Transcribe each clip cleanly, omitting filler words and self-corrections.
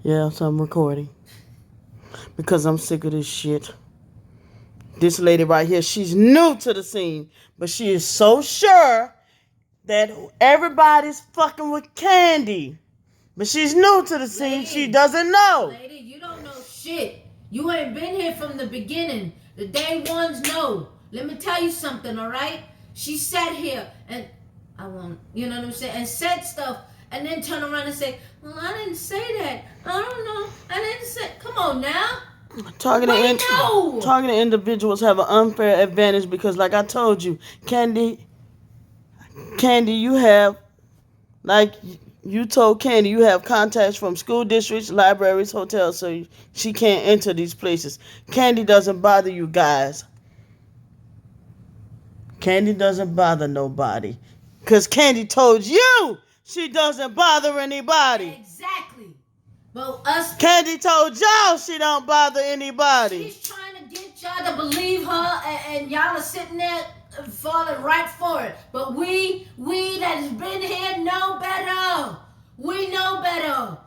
Yeah, so I'm recording. Because I'm sick of this shit. This lady right here, she's new to the scene. But she is so sure that everybody's fucking with Kandi. But she's new to the scene. Lady, she doesn't know. Lady, you don't know shit. You ain't been here from the beginning. The day ones know. Let me tell you something, alright? She sat here and I won't, you know what I'm saying, and said stuff and then turn around and say, well, I didn't say that. I don't know. I didn't say. Come on now. Targeted individuals have an unfair advantage because, like I told you, Kandi, you have, like you told Kandi, you have contacts from school districts, libraries, hotels, so she can't enter these places. Kandi doesn't bother you guys. Kandi doesn't bother nobody. Because Kandi told you she doesn't bother anybody. Exactly. But us. Kandi told y'all she don't bother anybody. She's trying to get y'all to believe her, and y'all are sitting there falling right for it. But we that has been here know better. We know better.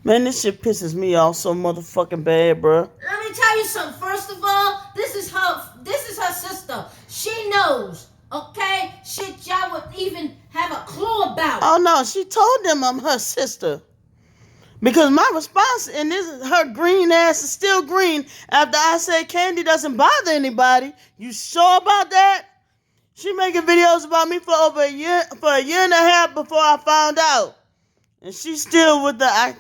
Man, this shit pisses me off so motherfucking bad, bro. Let me tell you something. First of all, this is her sister. She knows. Okay? Shit y'all would even have a clue about. Oh no, she told them I'm her sister. Because my response, and this her green ass is still green after I said Kandi doesn't bother anybody. You sure about that? She making videos about me for a year and a half before I found out. And she's still with the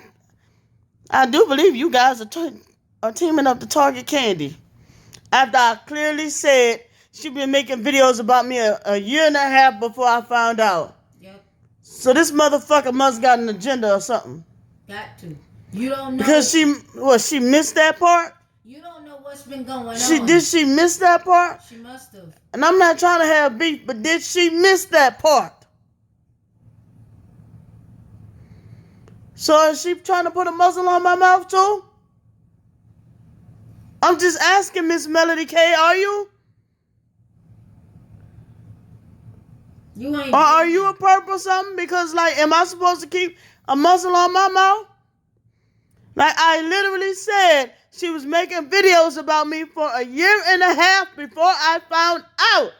I do believe you guys are teaming up to target Kandi. After I clearly said she been making videos about me a year and a half before I found out. Yep. So this motherfucker must got an agenda or something. Got to. You don't know. Because she missed that part? You don't know what's been going on. Did she miss that part? She must have. And I'm not trying to have beef, but did she miss that part? So is she trying to put a muzzle on my mouth too? I'm just asking, Miss Melody K, are you? You ain't. Or are you a perp or something? Because, like, am I supposed to keep a muzzle on my mouth? Like, I literally said she was making videos about me for a year and a half before I found out.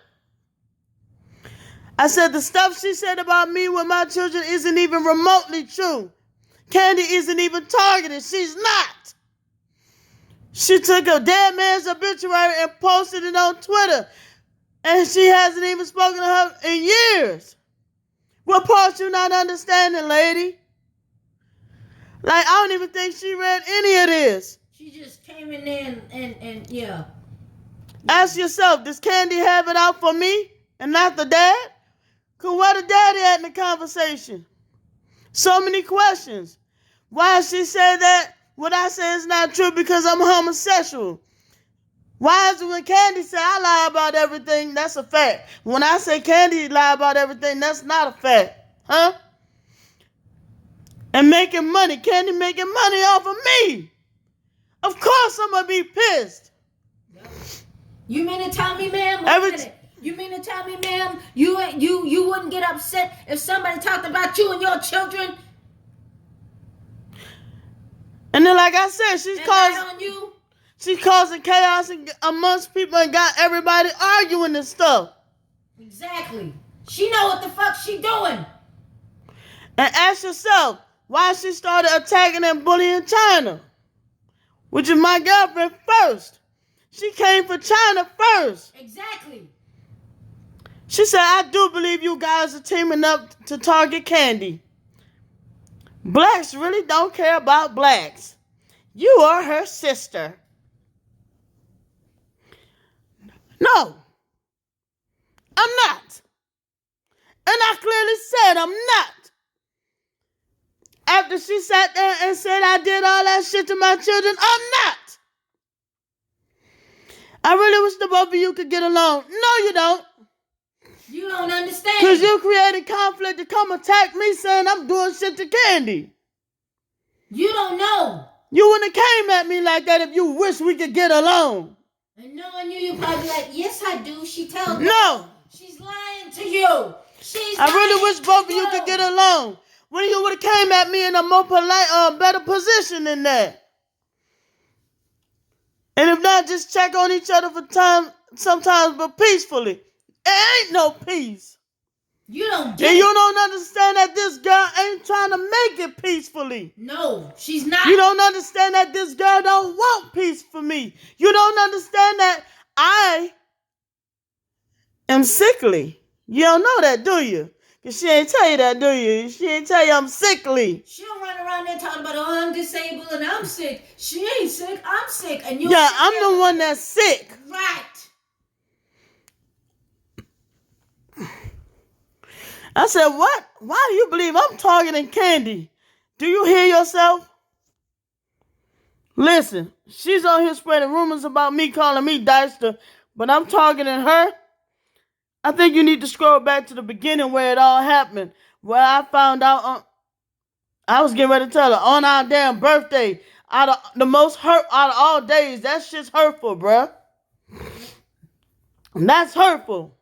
I said the stuff she said about me with my children isn't even remotely true. Kandi isn't even targeted. She's not. She took a dead man's obituary and posted it on Twitter. And she hasn't even spoken to her in years. What part you not understanding, lady? Like, I don't even think she read any of this. She just came in there and yeah. Ask yourself, does Kandi have it out for me and not the dad? Because where the daddy at in the conversation? So many questions. Why she say that? What I say is not true because I'm homosexual. Why is it when Kandi say I lie about everything, that's a fact? When I say Kandi lie about everything, that's not a fact. Huh? And making money. Kandi making money off of me. Of course I'm going to be pissed. You mean to tell me, ma'am? Wait a minute. You mean to tell me, ma'am, you wouldn't get upset if somebody talked about you and your children? And then, like I said, she's causing chaos amongst people and got everybody arguing and stuff. Exactly. She know what the fuck she doing. And ask yourself, why she started attacking and bullying China, which is my girlfriend first. She came for China first. Exactly. She said, I do believe you guys are teaming up to target Kandi. Blacks really don't care about blacks. You are her sister. No, I'm not. And I clearly said I'm not. After she sat there and said I did all that shit to my children, I'm not. I really wish the both of you could get along. No, you don't. You don't understand. Because you created conflict to come attack me saying I'm doing shit to Kandi. You don't know. You wouldn't have came at me like that if you wish we could get along. And knowing you probably like, yes, I do. She tells me. No. She's lying to you. I really wish both of you could get along. when you would have came at me in a more polite, better position than that. And if not, just check on each other for time sometimes, but peacefully. It ain't no peace. You don't get And it. you don't understand that this girl ain't trying to make it peacefully. No, she's not. You don't understand that this girl don't want peace for me. You don't understand that I am sickly. You don't know that, do you? Because she ain't tell you that, do you? She ain't tell you I'm sickly. She don't run around there talking about, oh, I'm disabled and I'm sick. She ain't sick, I'm sick. And you Yeah, I'm the one that's sick. Right. I said, what? Why do you believe I'm targeting Kandi? Do you hear yourself? Listen, she's on here spreading rumors about me, calling me Deister, but I'm targeting her. I think you need to scroll back to the beginning where it all happened, where I found out I was getting ready to tell her on our damn birthday, out of the most hurt out of all days. That shit's hurtful, bruh. And that's hurtful.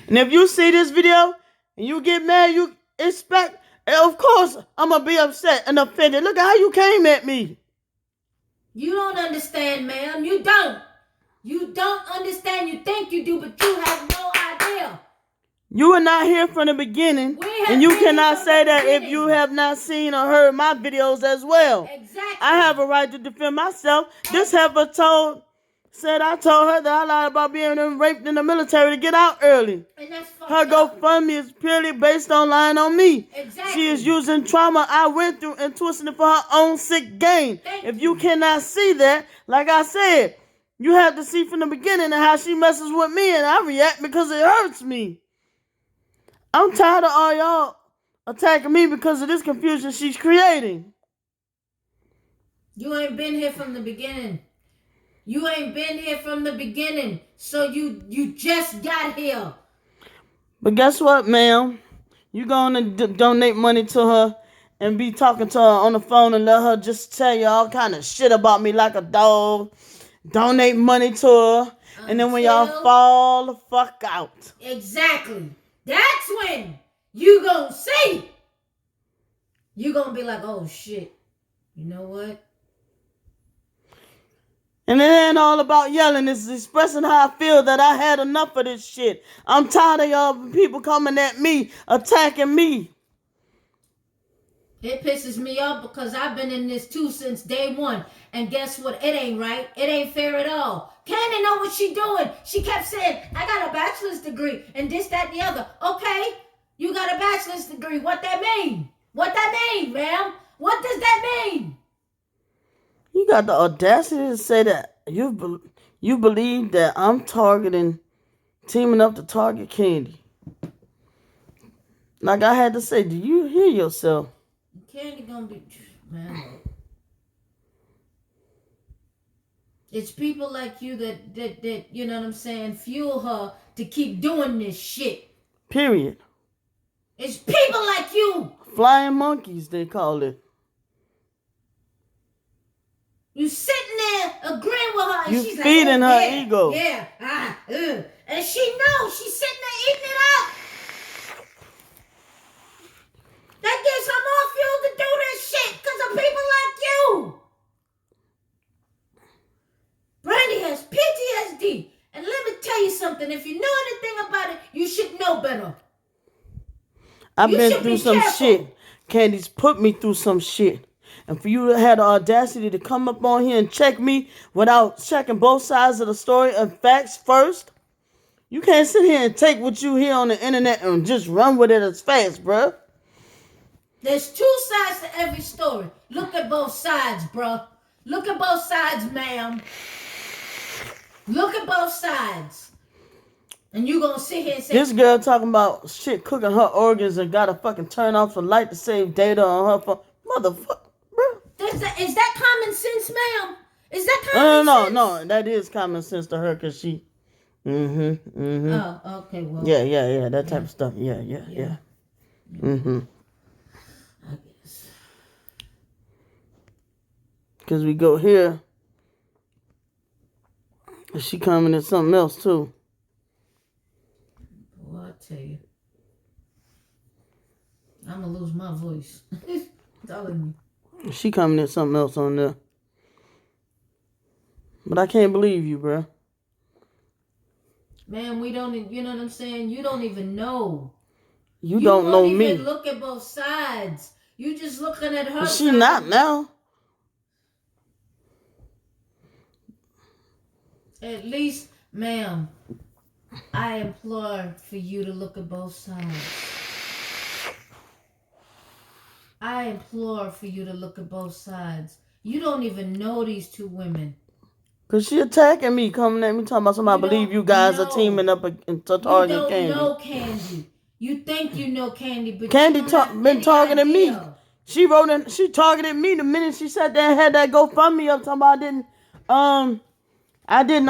And if you see this video and you get mad, you expect, of course, I'm going to be upset and offended. Look at how you came at me. You don't understand, ma'am. You don't. You don't understand. You think you do, but you have no idea. You were not here from the beginning. And you cannot say that if you have not seen or heard my videos as well. Exactly. I have a right to defend myself. This heifer said I told her that I lied about being raped in the military to get out early. And that's fucked Her up. GoFundMe is purely based on lying on me. Exactly. She is using trauma I went through and twisting it for her own sick gain. If you cannot see that, like I said, you have to see from the beginning and how she messes with me and I react because it hurts me. I'm tired of all y'all attacking me because of this confusion she's creating. You ain't been here from the beginning. You ain't been here from the beginning. So you just got here. But guess what, ma'am? You going to donate money to her and be talking to her on the phone and let her just tell you all kind of shit about me like a dog. Donate money to her. And then when y'all fall the fuck out. Exactly. That's when you gonna see. You gonna be like, oh shit. You know what? And it ain't all about yelling. It's expressing how I feel that I had enough of this shit. I'm tired of y'all people coming at me, attacking me. It pisses me off because I've been in this too since day one. And guess what? It ain't right. It ain't fair at all. Kandi know what she doing. She kept saying, I got a bachelor's degree and this, that, and the other. Okay, you got a bachelor's degree. What that mean? What that mean, ma'am? What does that mean? You got the audacity to say that you believe that I'm teaming up to target Kandi. Like I had to say, do you hear yourself? Kandi gonna be, man. It's people like you that you know what I'm saying, fuel her to keep doing this shit. Period. It's people like you. Flying monkeys, they call it. You sitting there agreeing with her, and You she's feeding like, her ego. Yeah, and she knows she's sitting there eating it up. That gives her more fuel to do this shit because of people like you. Brandy has PTSD, and let me tell you something. If you know anything about it, you should know better. I've been through some shit. Kandi's put me through some shit. And for you to have the audacity to come up on here and check me without checking both sides of the story and facts first, you can't sit here and take what you hear on the internet and just run with it as fast, bruh. There's two sides to every story. Look at both sides, bruh. Look at both sides, ma'am. Look at both sides. And you gonna sit here and say... This girl talking about shit cooking her organs and gotta fucking turn off the light to save data on her phone. Motherfucker. Is that common sense, ma'am? Is that common sense? No, that is common sense to her because she, Oh, okay, well. Yeah, that type of stuff. Yeah. I guess. Because we go here, and she coming in something else too. Well, I tell you. I'm gonna lose my voice. Telling you. She coming in something else on there. But I can't believe you, bro. Man, we don't, you know what I'm saying? You don't even know. You don't know me. You me. won't even look at both sides. You just looking at her She side. not now. At least, ma'am, I implore for you to look at both sides. I implore for you to look at both sides. You don't even know these two women. Cause she attacking me, coming at me, talking about something. I believe you guys are teaming up to target Candy. You don't know Candy. You think you know Candy, but Candy you don't been targeting me. She wrote in. She targeted me the minute she sat there and had that GoFundMe up. Talking about I didn't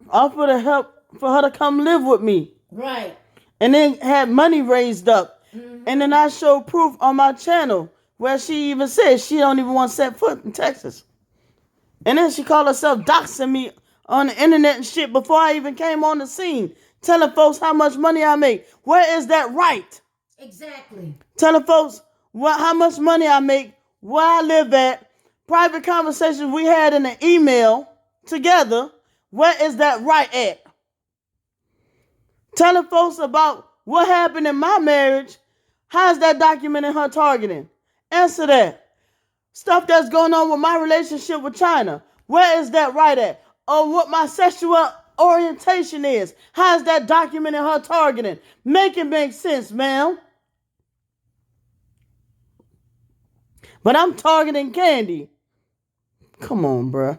offer to help for her to come live with me. Right. And then had money raised up. Mm-hmm. And then I showed proof on my channel where she even said she don't even want to set foot in Texas. And then she called herself doxing me on the internet and shit before I even came on the scene, telling folks how much money I make. Where is that right? Exactly. Telling folks how much money I make, where I live at, private conversations we had in an email together. Where is that right at? Telling folks about what happened in my marriage. How's that documenting her targeting? Answer that. Stuff that's going on with my relationship with China. Where is that right at? Or what my sexual orientation is. How's that documenting her targeting? Make it make sense, ma'am. But I'm targeting Candy. Come on, bruh.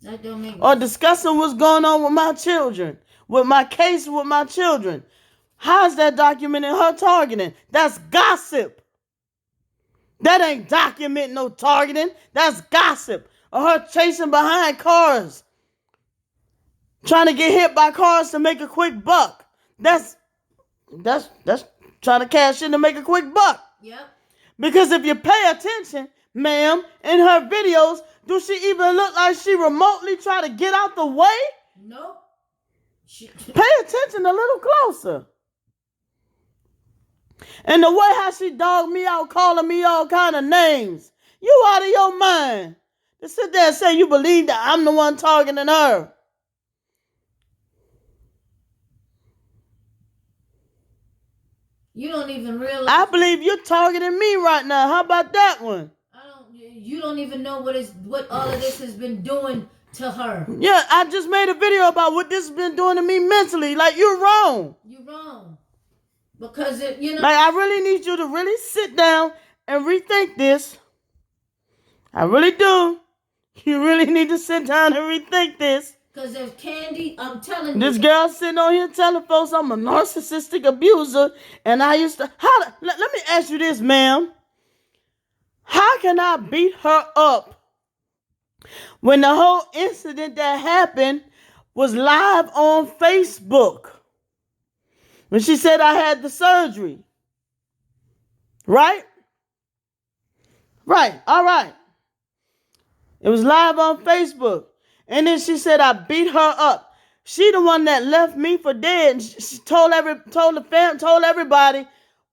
That don't make or discussing what's going on with my children, with my case with my children. How's that documenting her targeting? That's gossip. That ain't documenting no targeting. That's gossip. Or her chasing behind cars, trying to get hit by cars to make a quick buck. That's trying to cash in to make a quick buck. Yep. Because if you pay attention, ma'am, in her videos, do she even look like she remotely try to get out the way? Nope. Pay attention a little closer. And the way how she dogged me out, calling me all kind of names. You out of your mind. To sit there and say you believe that I'm the one targeting her. You don't even realize. I believe you're targeting me right now. How about that one? You don't even know what all of this has been doing to her. Yeah, I just made a video about what this has been doing to me mentally. Like, you're wrong. You're wrong. Because, Like, I really need you to really sit down and rethink this. I really do. You really need to sit down and rethink this. Because if Candy, I'm telling you. This girl sitting on here telling folks I'm a narcissistic abuser. And I used to... Let me ask you this, ma'am. How can I beat her up when the whole incident that happened was live on Facebook? When she said I had the surgery. Right? Right. All right. It was live on Facebook. And then she said I beat her up. She the one that left me for dead. She told everybody,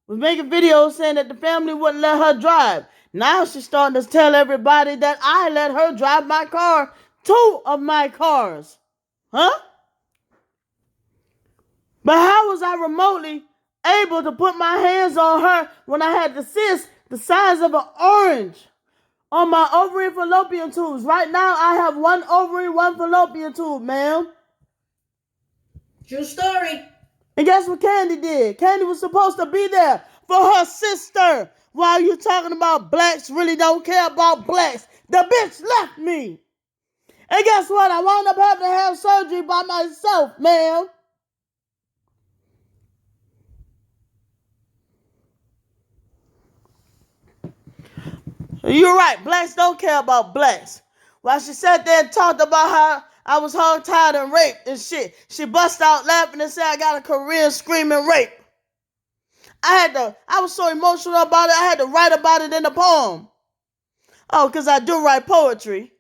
was making videos saying that the family wouldn't let her drive. Now she's starting to tell everybody that I let her drive my car, 2 of my cars. Huh? But how was I remotely able to put my hands on her when I had the cyst the size of an orange on my ovary and fallopian tubes? Right now, I have 1 ovary, 1 fallopian tube, ma'am. True story. And guess what Candy did? Candy was supposed to be there for her sister. While you talking about blacks really don't care about blacks. The bitch left me. And guess what? I wound up having to have surgery by myself, ma'am. You're right. Blacks don't care about blacks. While she sat there and talked about how I was hog-tied and raped and shit, she bust out laughing and said I got a Korean screaming rape. I was so emotional about it, I had to write about it in a poem. Oh, because I do write poetry.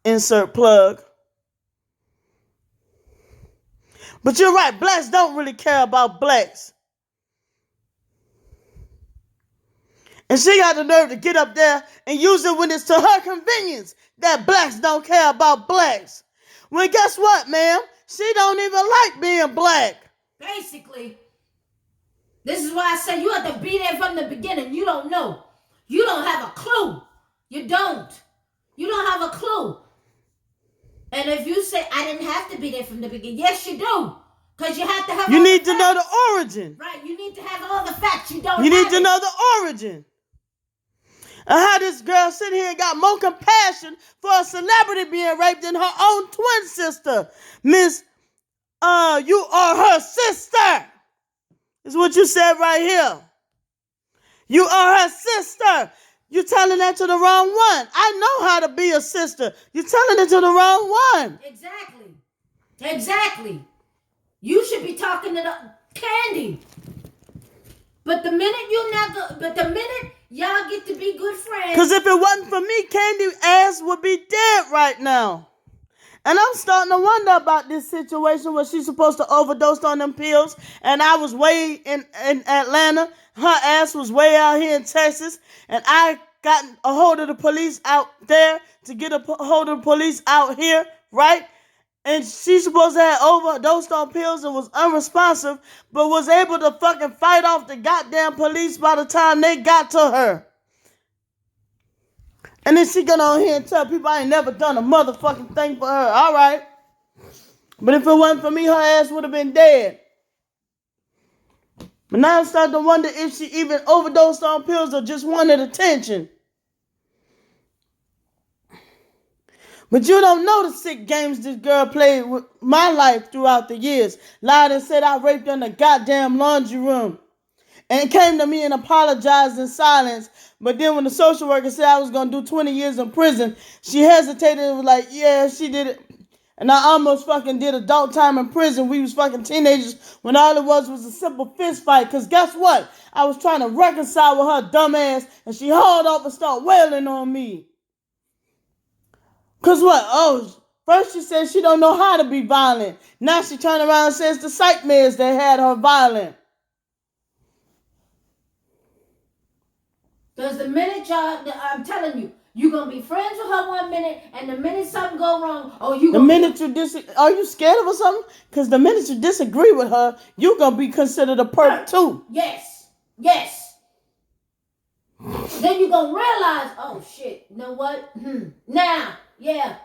Insert plug. But you're right, blacks don't really care about blacks. And she got the nerve to get up there and use it when it's to her convenience that blacks don't care about blacks. Well, guess what, ma'am? She don't even like being black. Basically, this is why I say you have to be there from the beginning. You don't know. You don't have a clue. You don't. You don't have a clue. And if you say, I didn't have to be there from the beginning, yes, you do. Because you have to have You all need the to know facts. the origin. Right, you need to have all the facts. You don't You have need to it. know the origin. And how this girl sit here and got more compassion for a celebrity being raped than her own twin sister. Miss, you are her sister. Is what you said right here. You are her sister. You're telling that to the wrong one. I know how to be a sister. You're telling it to the wrong one. Exactly. Exactly. You should be talking to the Kandi. But the minute y'all get to be good friends. Because if it wasn't for me, Kandi ass would be dead right now. And I'm starting to wonder about this situation where she's supposed to overdose on them pills. And I was way in Atlanta. Her ass was way out here in Texas. And I got a hold of the police out there to get a hold of the police out here, right? And she's supposed to have overdosed on pills and was unresponsive, but was able to fucking fight off the goddamn police by the time they got to her. And then she got on here and tell people I ain't never done a motherfucking thing for her. All right. But if it wasn't for me, her ass would have been dead. But now I'm starting to wonder if she even overdosed on pills or just wanted attention. But you don't know the sick games this girl played with my life throughout the years. Lied and said I raped her in the goddamn laundry room. And came to me and apologized in silence. But then when the social worker said I was going to do 20 years in prison, she hesitated and was like, yeah, she did it. And I almost fucking did adult time in prison. We was fucking teenagers when all it was a simple fist fight. Because guess what? I was trying to reconcile with her dumb ass and she hauled off and started wailing on me. Because what? Oh, first she said she don't know how to be violent. Now she turned around and says the psych meds that had her violent. Because the minute I'm telling you, you're going to be friends with her 1 minute, and the minute something go wrong, are you scared of her something? Because the minute you disagree with her, you're going to be considered a perp too. Yes. Then you're going to realize, oh shit, you know what? Now, yeah.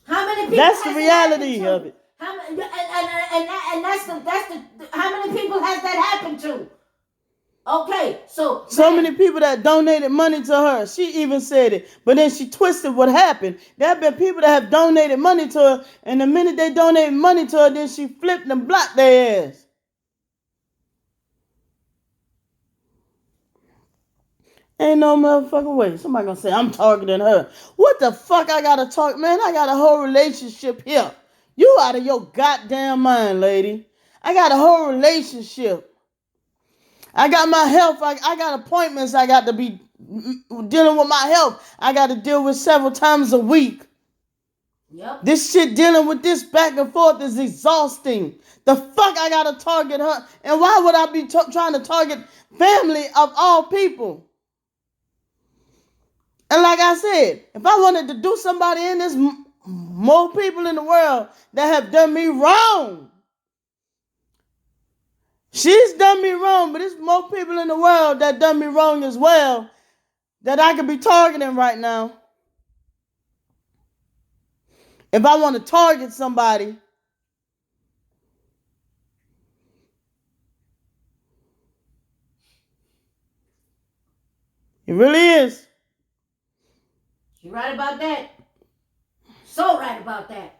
How many people? That's the reality of it. How many, and that's the how many people has that happened to? Okay, so many people that donated money to her. She even said it, but then she twisted what happened. There have been people that have donated money to her, and the minute they donated money to her, then she flipped and blocked their ass. Ain't no motherfucking way. Somebody gonna say I'm targeting her. What the fuck I gotta talk, man? I got a whole relationship here. You out of your goddamn mind, lady. I got a whole relationship. I got my health. I got appointments I got to be dealing with my health. I got to deal with several times a week. Yep. This shit dealing with this back and forth is exhausting. The fuck I got to target her? And why would I be trying to target family of all people? And like I said, if I wanted to do somebody in this, more people in the world that have done me wrong. She's done me wrong, but there's more people in the world that done me wrong as well that I could be targeting right now. If I want to target somebody, it really is. You're right about that. So right about that.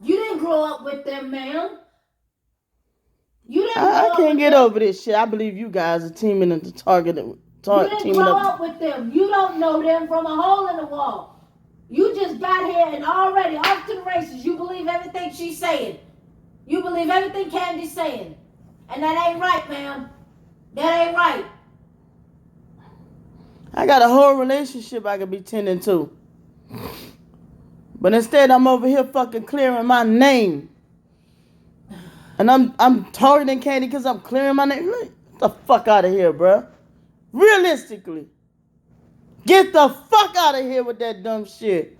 You didn't grow up with them, ma'am. I can't get over this shit. I believe you guys are teaming into targeting. You didn't grow up with them. You don't know them from a hole in the wall. You just got here and already off to the races. You believe everything she's saying. You believe everything Kandi's saying. And that ain't right, ma'am. That ain't right. I got a whole relationship I could be tending to. But instead, I'm over here fucking clearing my name. And I'm targeting Candy because I'm clearing my name. Get the fuck out of here, bruh. Realistically. Get the fuck out of here with that dumb shit.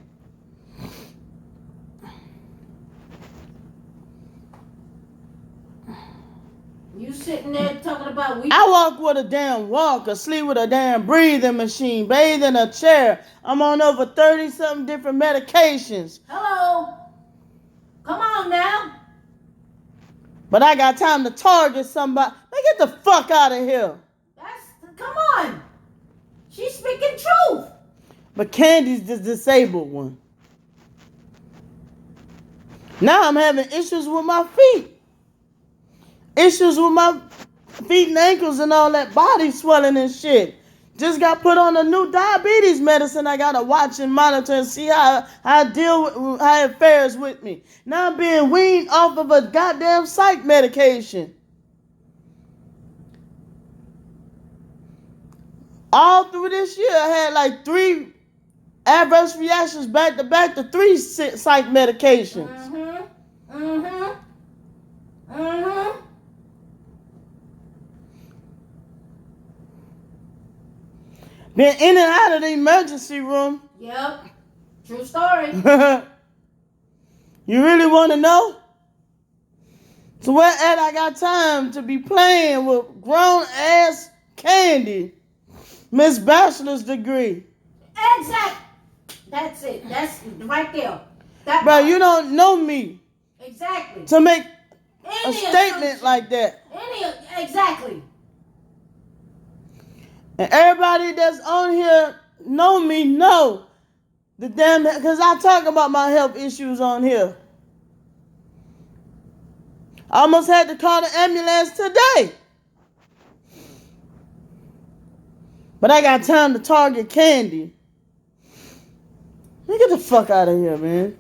You sitting there talking about I walk with a damn walker, sleep with a damn breathing machine, bathe in a chair. I'm on over 30-something different medications. Hello? Come on now. But I got time to target somebody. Man, get the fuck out of here. Come on. She's speaking truth. But Candy's the disabled one. Now I'm having issues with my feet. Issues with my feet and ankles and all that body swelling and shit. Just got put on a new diabetes medicine. I gotta watch and monitor and see how I deal with how it fares with me. Now I'm being weaned off of a goddamn psych medication. All through this year, I had like 3 adverse reactions back to back to 3 psych medications. Been in and out of the emergency room. Yep. True story. You really want to know? So where at I got time to be playing with grown ass Candy, Miss Bachelor's degree. Exact. That's it. That's right there. That Bro, you don't know me exactly to make any a statement like that. Exactly. And everybody that's on here know the damn, because I talk about my health issues on here. I almost had to call the ambulance today. But I got time to target Candy. Man, get the fuck out of here, man.